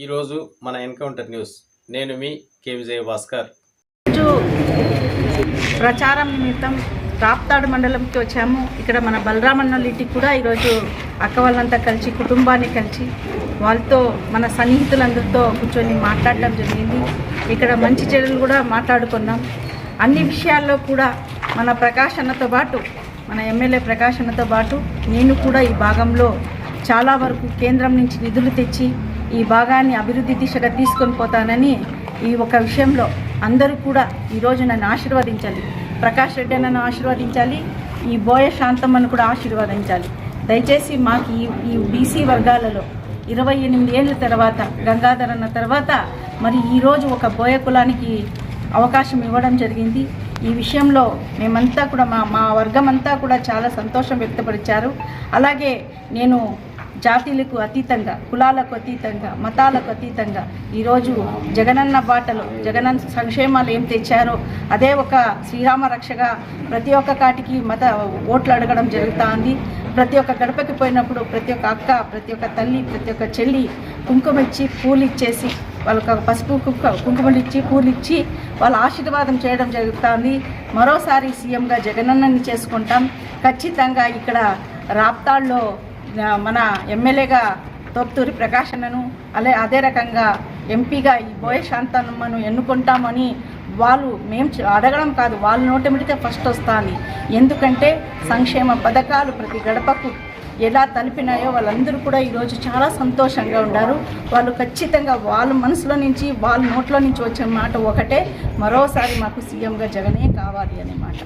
ఈరోజు మన encounter news. నేను మీ కే విజయ భాస్కర్. ప్రచారం నిమిత్తం రాప్తాడు మండలంకి వచ్చాము. ఇక్కడ మన బలరామన్నలింటికి కూడా ఈరోజు అక్క వాళ్ళంతా కలిసి కుటుంబాన్ని కలిసి వాళ్ళతో మన సన్నిహితులందరితో కూర్చొని మాట్లాడటం జరిగింది. ఇక్కడ మంచి చెడులు కూడా మాట్లాడుకున్నాం. అన్ని విషయాల్లో కూడా మన ప్రకాష్ అన్నతో పాటు మన ఎమ్మెల్యే ప్రకాష్ అన్నతో పాటు నేను కూడా ఈ భాగంలో చాలా వరకు కేంద్రం నుంచి నిధులు తెచ్చి ఈ భాగాన్ని అభివృద్ధి దిశగా తీసుకొని పోతానని ఈ ఒక విషయంలో అందరూ కూడా ఈరోజు నన్ను ఆశీర్వదించాలి. ప్రకాష్ రెడ్డి నన్ను ఆశీర్వదించాలి, ఈ బోయ శాంతమ్మను కూడా ఆశీర్వదించాలి. దయచేసి మాకు ఈ బీసీ వర్గాలలో 28 ఏళ్ళ తర్వాత గంగాధర్ అన్న తర్వాత మరి ఈరోజు ఒక బోయ కులానికి అవకాశం ఇవ్వడం జరిగింది. ఈ విషయంలో మేమంతా కూడా మా వర్గం అంతా కూడా చాలా సంతోషం వ్యక్తపరిచారు. అలాగే నేను జాతీయులకు అతీతంగా, కులాలకు అతీతంగా, మతాలకు అతీతంగా ఈరోజు జగనన్న బాటలో జగనన్న సంక్షేమాలు ఏం తెచ్చారో అదే ఒక శ్రీరామ రక్షగా ప్రతి ఒక్క కాటికి ఓట్లు అడగడం జరుగుతుంది. ప్రతి ఒక్క గడపకి పోయినప్పుడు ప్రతి ఒక్క అక్క, ప్రతి ఒక్క తల్లి, ప్రతి ఒక్క చెల్లి కుంకుమ ఇచ్చి పూలు ఇచ్చేసి వాళ్ళకు పసుపు కుంకుమలు ఇచ్చి పూలు ఇచ్చి వాళ్ళ ఆశీర్వాదం చేయడం జరుగుతుంది. మరోసారి సీఎంగా జగనన్నని చేసుకుంటాం. ఖచ్చితంగా ఇక్కడ రాప్తాడులో మన ఎమ్మెల్యేగా తోపుతూరి ప్రకాష్ అన్నను అదే రకంగా ఎంపీగా ఈ బోయ శాంతమ్మను ఎన్నుకుంటామని వాళ్ళు మేము అడగడం కాదు, వాళ్ళ నోటమిడితే ఫస్ట్ వస్తుంది. ఎందుకంటే సంక్షేమ పథకాలు ప్రతి గడపకు ఎలా తలిపినాయో వాళ్ళందరూ కూడా ఈరోజు చాలా సంతోషంగా ఉన్నారు. వాళ్ళు ఖచ్చితంగా వాళ్ళ మనసులో నుంచి వాళ్ళ నోట్లో నుంచి వచ్చిన మాట ఒకటే, మరోసారి మాకు సీఎంగా జగనే కావాలి అనే మాట.